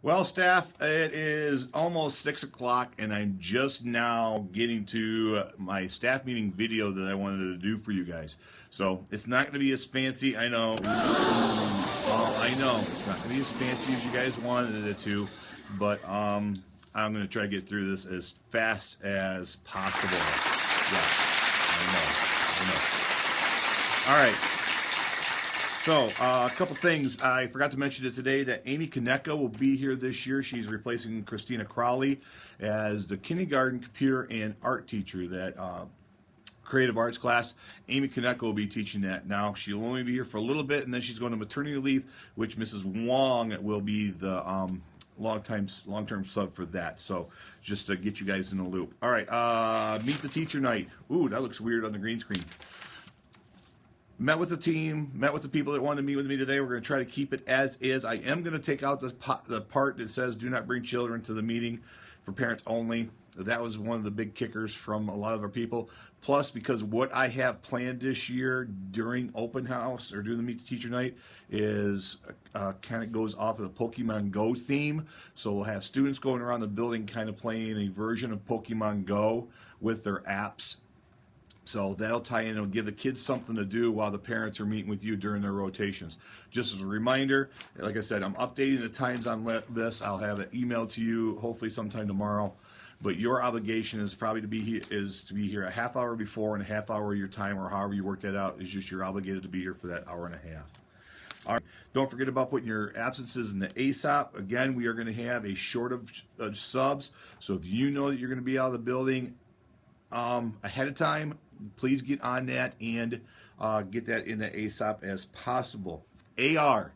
Well, staff, it is almost 6 o'clock, and I'm just now getting to my staff meeting video that I wanted to do for you guys. So it's not going to be as fancy, I know. I know it's not going to be as fancy as you guys wanted it to, but I'm going to try to get through this as fast as possible. Yes, I know. All right. So, a couple things. I forgot to mention it today that Amy Konecka will be here this year. She's replacing Christina Crowley as the kindergarten computer and art teacher. That creative arts class, Amy Konecka will be teaching that. Now, she'll only be here for a little bit, and then she's going to maternity leave, which Mrs. Wong will be the long-term sub for that. So, just to get you guys in the loop. All right, meet the teacher night. Ooh, that looks weird on the green screen. Met with the team, met with the people that wanted to meet with me today. We're going to try to keep it as is. I am going to take out the part that says do not bring children to the meeting for parents only. That was one of the big kickers from a lot of our people. Plus, because what I have planned this year during open house or during the Meet the Teacher night is kind of goes off of the Pokemon Go theme. So we'll have students going around the building kind of playing a version of Pokemon Go with their apps. So that'll tie in, it'll give the kids something to do while the parents are meeting with you during their rotations. Just as a reminder, like I said, I'm updating the times on this. I'll have it emailed to you hopefully sometime tomorrow. But your obligation is probably to be here a half hour before and a half hour of your time, or however you work that out. It's just you're obligated to be here for that hour and a half. All right. Don't forget about putting your absences in the ASAP. Again, we are going to have a short of subs. So if you know that you're going to be out of the building ahead of time, please get on that and get that in the ASAP as possible. AR,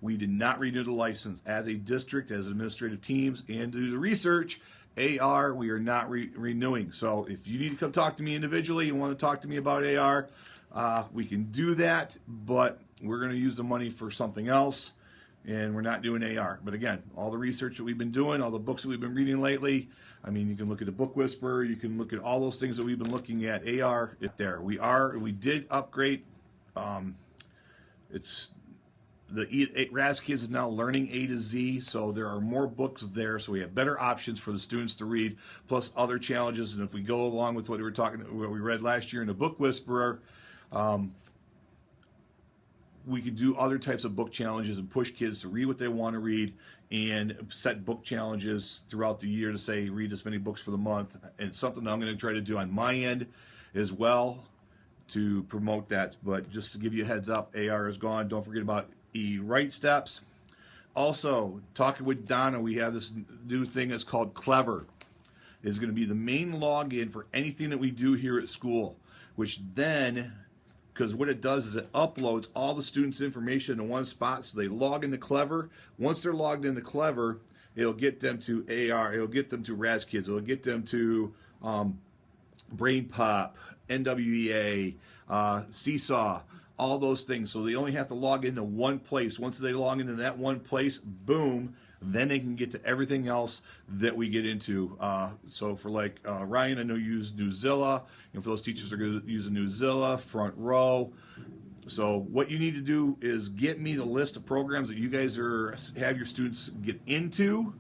we did not renew the license. As a district, as administrative teams, and do the research, AR, we are not renewing. So if you need to come talk to me individually and want to talk to me about AR, we can do that, but we're going to use the money for something else, and we're not doing AR. But again, all the research that we've been doing, all the books that we've been reading lately, I mean, you can look at the Book Whisperer, you can look at all those things that we've been looking at. AR, there. We did upgrade. It's the RAS Kids is now learning A to Z, so there are more books there, so we have better options for the students to read, plus other challenges. And if we go along with what we read last year in the Book Whisperer, we could do other types of book challenges and push kids to read what they want to read, and set book challenges throughout the year to say read this many books for the month. And it's something I'm going to try to do on my end as well to promote that. But just to give you a heads up, AR is gone. Don't forget about Right Steps. Also, talking with Donna, we have this new thing that's called Clever. It's going to be the main login for anything that we do here at school, which then, because what it does is it uploads all the students' information in one spot, so they log into Clever. Once they're logged into Clever, it'll get them to AR, it'll get them to RAS Kids, it'll get them to Brain Pop, NWEA, Seesaw, all those things. So they only have to log into one place. Once they log into that one place, boom, then they can get to everything else that we get into. So for like Ryan, I know you use Newzilla, and for those teachers that are using Newzilla, Front Row. So what you need to do is get me the list of programs that you guys have your students get into,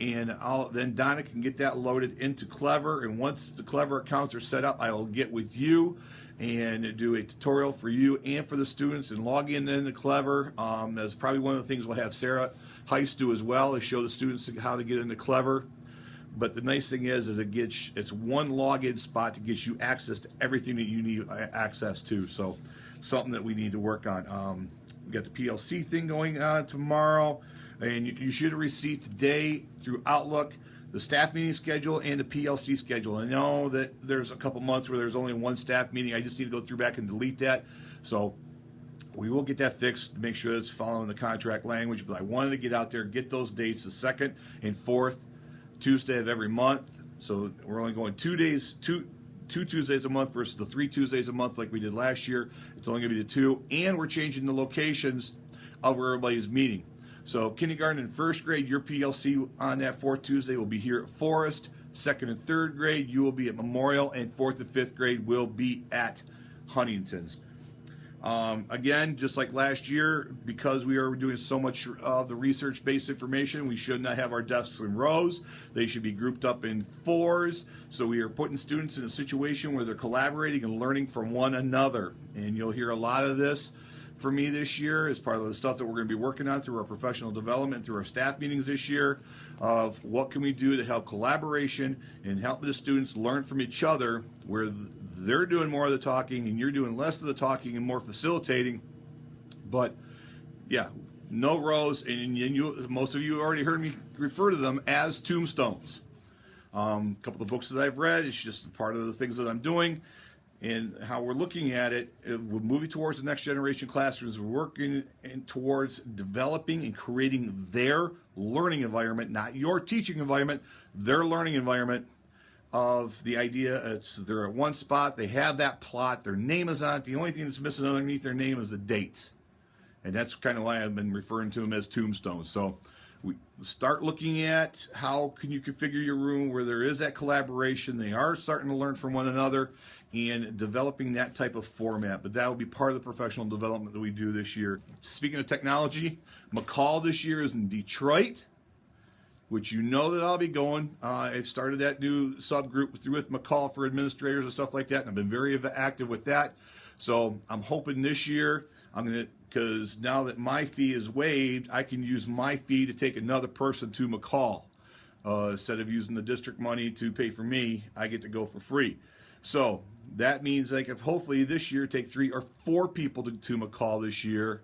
and then Donna can get that loaded into Clever. And once the Clever accounts are set up, I will get with you and do a tutorial for you and for the students and log in into Clever. That's probably one of the things we'll have Sarah Heiss do as well, is show the students how to get into Clever. But the nice thing is it's one login spot to get you access to everything that you need access to. So something that we need to work on. We got the PLC thing going on tomorrow, and you should have received today through Outlook the staff meeting schedule and the PLC schedule. I know that there's a couple months where there's only one staff meeting. I just need to go through back and delete that. So we will get that fixed to make sure it's following the contract language. But I wanted to get out there, get those dates, the 2nd and 4th Tuesday of every month. So we're only going 2 days, two Tuesdays a month versus the 3 Tuesdays a month like we did last year. It's only going to be the 2. And we're changing the locations of where everybody's meeting. So kindergarten and first grade, your PLC on that 4th Tuesday will be here at Forest. 2nd and 3rd grade, you will be at Memorial, and 4th and 5th grade will be at Huntington's. Again, just like last year, because we are doing so much of the research-based information, we should not have our desks in rows. They should be grouped up in fours. So we are putting students in a situation where they're collaborating and learning from one another. And you'll hear a lot of this from me this year as part of the stuff that we're going to be working on through our professional development, through our staff meetings this year, of what can we do to help collaboration and help the students learn from each other, where they're doing more of the talking and you're doing less of the talking and more facilitating. But yeah, no rows, and most of you already heard me refer to them as tombstones. A couple of books that I've read, it's just part of the things that I'm doing. And how we're looking at it, we're moving towards the next generation classrooms. We're working towards developing and creating their learning environment, not your teaching environment, their learning environment. Of the idea, they're at one spot, they have that plot, their name is on it. The only thing that's missing underneath their name is the dates. And that's kind of why I've been referring to them as tombstones. So we start looking at how can you configure your room where there is that collaboration. They are starting to learn from one another and developing that type of format. But that will be part of the professional development that we do this year. Speaking of technology, McCall this year is in Detroit, which you know that I'll be going. I've started that new subgroup with McCall for administrators and stuff like that, and I've been very active with that. So I'm hoping this year, because now that my fee is waived, I can use my fee to take another person to McCall. Instead of using the district money to pay for me, I get to go for free. So that means I can hopefully this year take 3 or 4 people to McCall this year,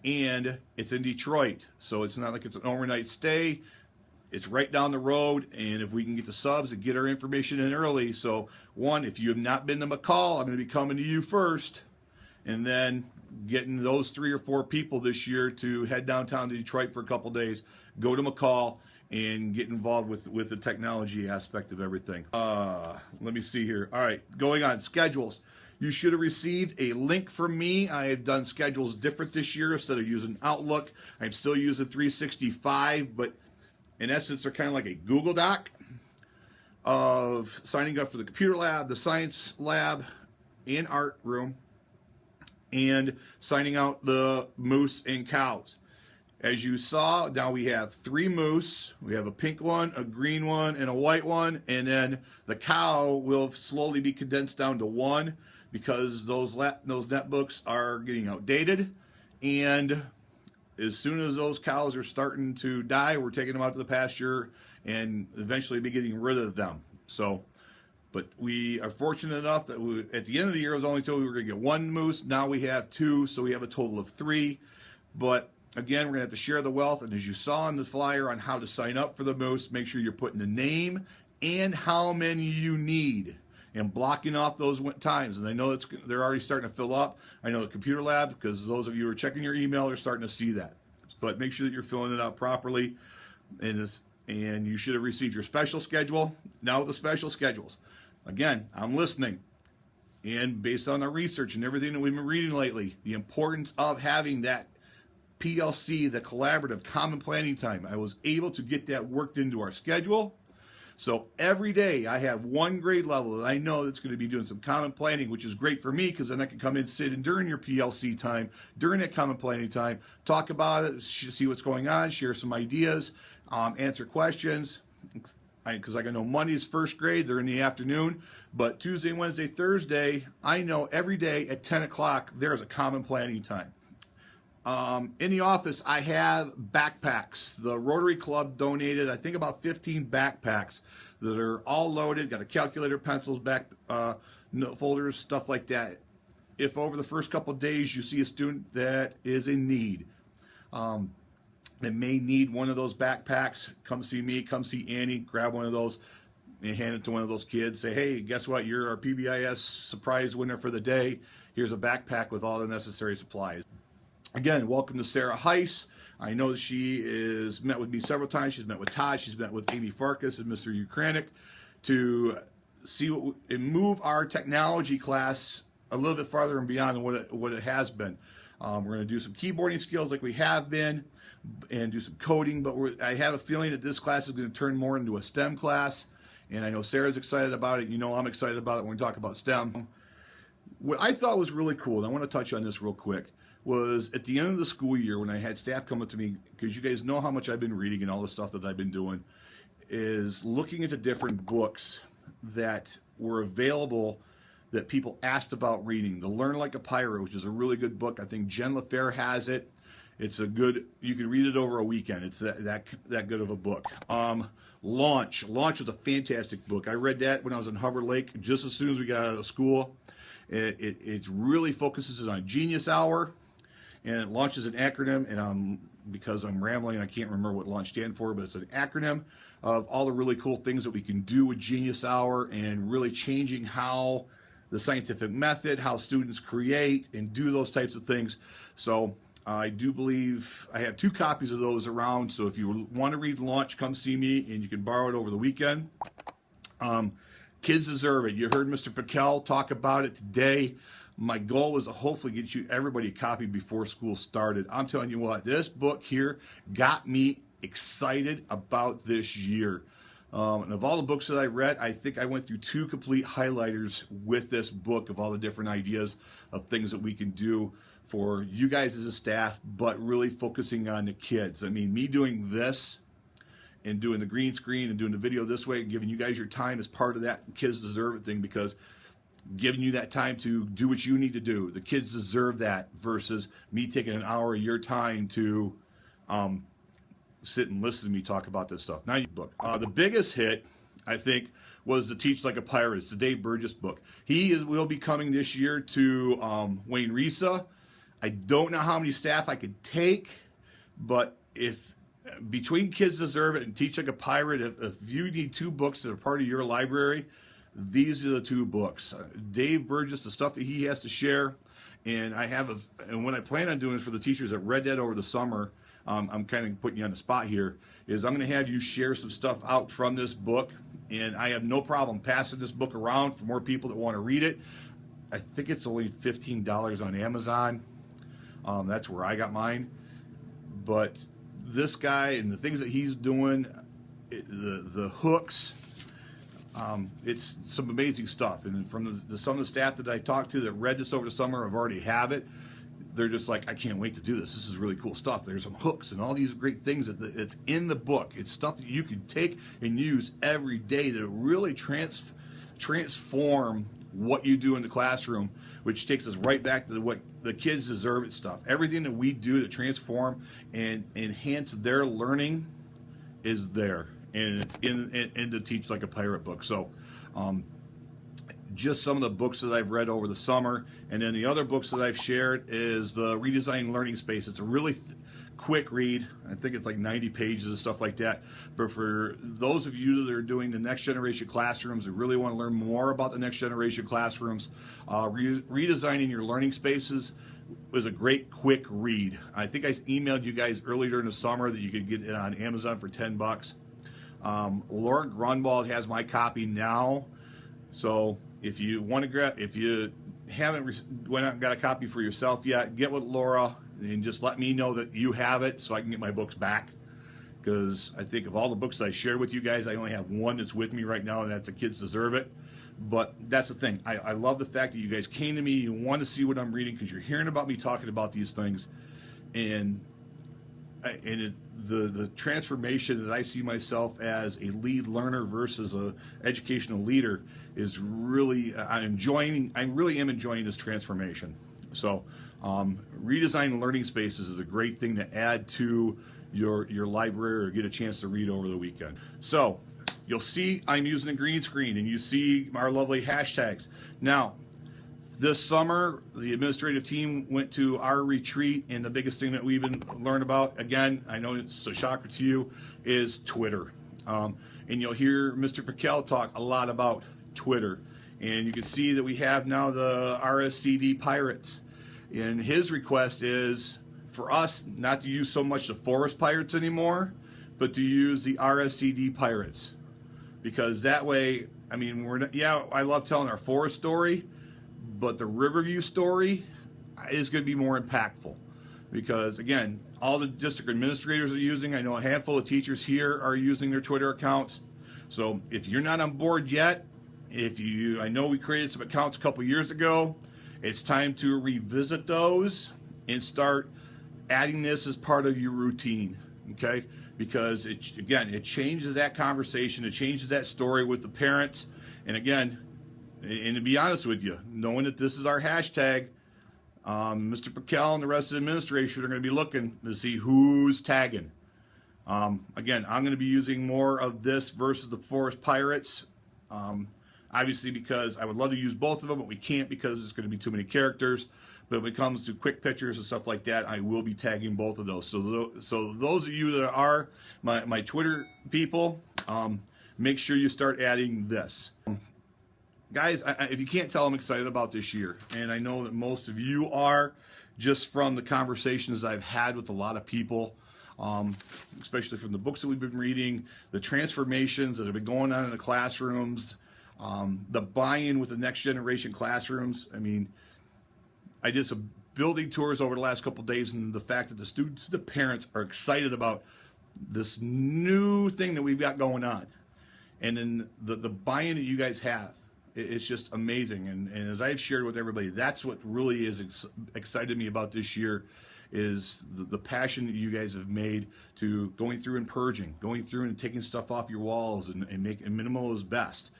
and it's in Detroit. So it's not like it's an overnight stay. It's right down the road, and if we can get the subs and get our information in early. So one, if you have not been to McCall, I'm going to be coming to you first, and then getting those 3 or 4 people this year to head downtown to Detroit for a couple days, go to McCall, and get involved with the technology aspect of everything. Let me see here. All right, going on, schedules. You should have received a link from me. I have done schedules different this year. Instead of using Outlook, I'm still using 365, but in essence, they're kind of like a Google Doc of signing up for the computer lab, the science lab, and art room, and signing out the moose and cows. As you saw, now we have 3 moose. We have a pink one, a green one, and a white one, and then the cow will slowly be condensed down to 1 because those netbooks are getting outdated, and as soon as those cows are starting to die, we're taking them out to the pasture and eventually be getting rid of them. So, but we are fortunate enough that at the end of the year, I was only told we were going to get 1 moose. Now we have 2, so we have a total of 3. But again, we're going to have to share the wealth. And as you saw on the flyer on how to sign up for the moose, make sure you're putting the name and how many you need, and blocking off those times. And I know they're already starting to fill up. I know the computer lab, because those of you who are checking your email are starting to see that. But make sure that you're filling it out properly. And you should have received your special schedule. Now with the special schedules, again, I'm listening. And based on our research and everything that we've been reading lately, the importance of having that PLC, the collaborative common planning time, I was able to get that worked into our schedule. So every day I have 1 grade level that I know that's going to be doing some common planning, which is great for me because then I can come in, sit in during your PLC time, during that common planning time, talk about it, see what's going on, share some ideas, answer questions. Because I know Monday is 1st grade, they're in the afternoon, but Tuesday, Wednesday, Thursday, I know every day at 10 o'clock there's a common planning time. In the office, I have backpacks. The Rotary Club donated, I think, about 15 backpacks that are all loaded, got a calculator, pencils, note folders, stuff like that. If over the first couple of days you see a student that is in need, that may need one of those backpacks, come see me, come see Annie, grab one of those, and hand it to one of those kids. Say, hey, guess what? You're our PBIS surprise winner for the day. Here's a backpack with all the necessary supplies. Again, welcome to Sarah Heiss. I know that she has met with me several times. She's met with Todd. She's met with Amy Farkas and Mr. Ukranik to see and move our technology class a little bit farther and beyond than what it has been. We're going to do some keyboarding skills like we have been and do some coding, but I have a feeling that this class is going to turn more into a STEM class, and I know Sarah's excited about it. You know I'm excited about it when we talk about STEM. What I thought was really cool, and I want to touch on this real quick, was at the end of the school year when I had staff come up to me, because you guys know how much I've been reading and all the stuff that I've been doing, is looking at the different books that were available that people asked about reading. The Learn Like a Pirate, which is a really good book. I think Jen LaFair has it. It's a good, you can read it over a weekend. It's that good of a book. Launch was a fantastic book. I read that when I was in Hubbard Lake just as soon as we got out of school. It really focuses on Genius Hour, and it launches an acronym, and because I'm rambling, I can't remember what launch stands for, but it's an acronym of all the really cool things that we can do with Genius Hour and really changing how the scientific method, how students create and do those types of things. So I do believe I have 2 copies of those around, so if you want to read Launch, come see me, and you can borrow it over the weekend. Kids deserve it. You heard Mr. Piquel talk about it today. My goal was to hopefully get everybody a copy before school started. I'm telling you what, this book here got me excited about this year. And of all the books that I read, I think I went through 2 complete highlighters with this book of all the different ideas of things that we can do for you guys as a staff, but really focusing on the kids. I mean, me doing this and doing the green screen and doing the video this way and giving you guys your time as part of that kids deserve it thing, because giving you that time to do what you need to do. The kids deserve that versus me taking an hour of your time to sit and listen to me talk about this stuff. Now, book. The biggest hit, I think, was the Teach Like a Pirate. It's the Dave Burgess book. Will be coming this year to Wayne Risa. I don't know how many staff I could take, but if between Kids Deserve It and Teach Like a Pirate, if you need 2 books that are part of your library, these are the 2 books. Dave Burgess, the stuff that he has to share, and and what I plan on doing is for the teachers that read that over the summer, I'm kind of putting you on the spot here, is I'm going to have you share some stuff out from this book, and I have no problem passing this book around for more people that want to read it. I think it's only $15 on Amazon. That's where I got mine. But this guy and the things that he's doing, the hooks, it's some amazing stuff. And from some of the staff that I talked to that read this over the summer have already have it. They're just like, I can't wait to do this. This is really cool stuff. There's some hooks and all these great things it's in the book. It's stuff that you can take and use every day to really transform what you do in the classroom, which takes us right back to what the Kids Deserve It stuff. Everything that we do to transform and enhance their learning is there, and it's in the Teach Like a Pirate book. So just some of the books that I've read over the summer, and then the other books that I've shared is the Redesigned Learning Space. It's a really quick read. I think it's like 90 pages and stuff like that. But for those of you that are doing the next generation classrooms and really want to learn more about the next generation classrooms, redesigning your learning spaces was a great quick read. I think I emailed you guys earlier during the summer that you could get it on Amazon for $10. Laura Grunwald has my copy now, so if you want to if you haven't went out and got a copy for yourself yet, get with Laura and just let me know that you have it so I can get my books back. Because I think of all the books I shared with you guys, I only have one that's with me right now, and that's The Kids Deserve It. But that's the thing. I love the fact that you guys came to me, you want to see what I'm reading because you're hearing about me talking about these things. And the transformation that I see myself as a lead learner versus a educational leader is really, I really am enjoying this transformation. So redesign learning spaces is a great thing to add to your library or get a chance to read over the weekend. So you'll see I'm using a green screen, and you see our lovely hashtags. Now, this summer, the administrative team went to our retreat, and the biggest thing that we've been learned about, again, I know it's a shocker to you, is Twitter. And you'll hear Mr. Piquel talk a lot about Twitter. And you can see that we have now the RSCD Pirates. And his request is for us not to use so much the Forest Pirates anymore, but to use the RSCD Pirates. Because that way, I mean, I love telling our forest story, but the Riverview story is going to be more impactful. Because, again, all the district administrators are using, I know a handful of teachers here are using their Twitter accounts. So if you're not on board yet, I know we created some accounts a couple years ago. it's time to revisit those and start adding this as part of your routine, okay? Because it changes that conversation, it changes that story with the parents. And again, and to be honest with you, knowing that this is our hashtag, Mr. Pickell and the rest of the administration are going to be looking to see who's tagging. Again, I'm going to be using more of this versus the Forest Pirates. Obviously, because I would love to use both of them, but we can't because it's going to be too many characters. But when it comes to quick pictures and stuff like that, I will be tagging both of those. So those of you that are my Twitter people, make sure you start adding this. Guys, if you can't tell, I'm excited about this year. And I know that most of you are, just from the conversations I've had with a lot of people, especially from the books that we've been reading, the transformations that have been going on in the classrooms, the buy-in with the next generation classrooms. I mean, I did some building tours over the last couple of days, and the fact that the students, the parents are excited about this new thing that we've got going on. And then the buy-in that you guys have, it's just amazing. And as I've shared with everybody, that's what really is excited me about this year, is the passion that you guys have made to going through and purging, going through and taking stuff off your walls and making minimal is best,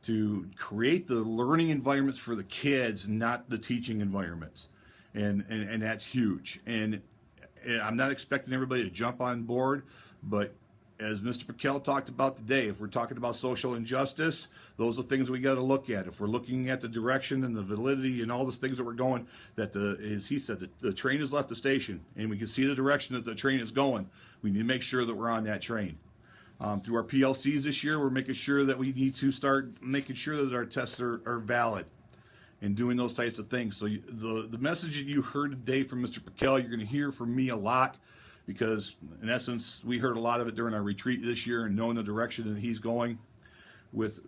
to create the learning environments for the kids, not the teaching environments. And that's huge. And I'm not expecting everybody to jump on board, but as Mr. Pickell talked about today, if we're talking about social injustice, those are things we got to look at. If we're looking at the direction and the validity and all those things that we're going, that as he said, the train has left the station and we can see the direction that the train is going, we need to make sure that we're on that train. Through our PLCs this year, we're making sure that we need to start making sure that our tests are valid and doing those types of things. So the message that you heard today from Mr. Pickell, you're going to hear from me a lot, because in essence, we heard a lot of it during our retreat this year, and knowing the direction that he's going with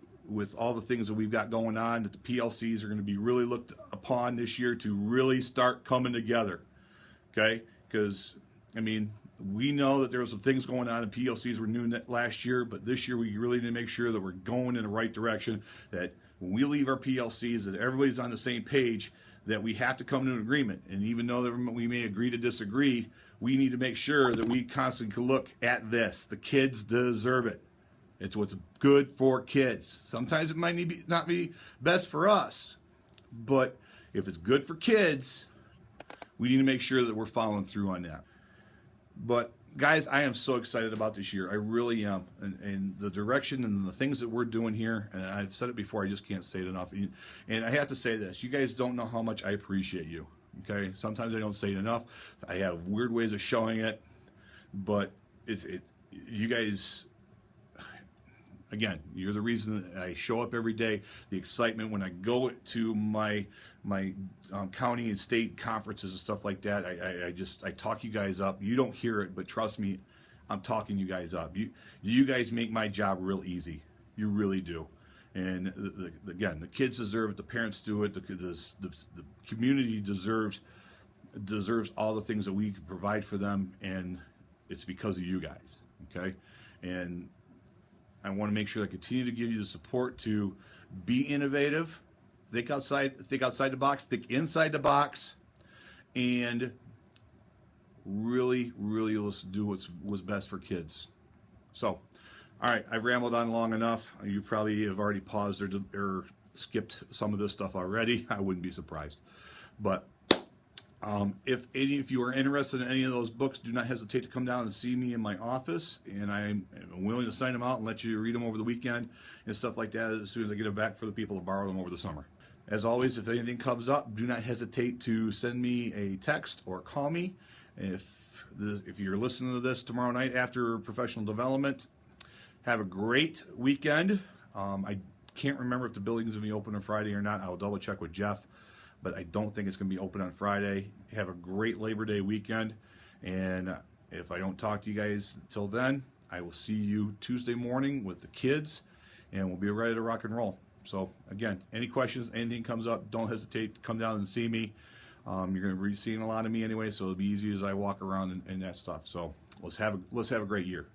all the things that we've got going on, that the PLCs are going to be really looked upon this year to really start coming together, okay? Because, I mean, we know that there were some things going on, and PLCs were new last year, but this year we really need to make sure that we're going in the right direction, that when we leave our PLCs, that everybody's on the same page, that we have to come to an agreement. And even though that we may agree to disagree, we need to make sure that we constantly look at this. The kids deserve it. It's what's good for kids. Sometimes it might not be best for us, but if it's good for kids, we need to make sure that we're following through on that. But guys, I am so excited about this year. I really am. And the direction and the things that we're doing here, and I've said it before, I just can't say it enough. And I have to say this, you guys don't know how much I appreciate you. Okay, sometimes I don't say it enough. I have weird ways of showing it, but you guys, again, you're the reason that I show up every day. The excitement when I go to my county and state conferences and stuff like that. I talk you guys up. You don't hear it, but trust me, I'm talking you guys up. You guys make my job real easy. You really do. And again, the kids deserve it. The parents do it. The community deserves all the things that we can provide for them, and it's because of you guys. Okay, and I want to make sure I continue to give you the support to be innovative, think outside the box, think inside the box, and really let's do what's best for kids. So. All right, I've rambled on long enough. You probably have already paused or skipped some of this stuff already. I wouldn't be surprised. But if you are interested in any of those books, do not hesitate to come down and see me in my office, and I'm willing to sign them out and let you read them over the weekend and stuff like that as soon as I get them back for the people to borrow them over the summer. As always, if anything comes up, do not hesitate to send me a text or call me. If you're listening to this tomorrow night after professional development, have a great weekend. I can't remember if the building's going to be open on Friday or not. I'll double check with Jeff, but I don't think it's going to be open on Friday. Have a great Labor Day weekend, and if I don't talk to you guys until then, I will see you Tuesday morning with the kids, and we'll be ready to rock and roll. So again, any questions, anything comes up, don't hesitate to come down and see me. You're going to be seeing a lot of me anyway, so it'll be easy as I walk around and that stuff. So let's have a great year.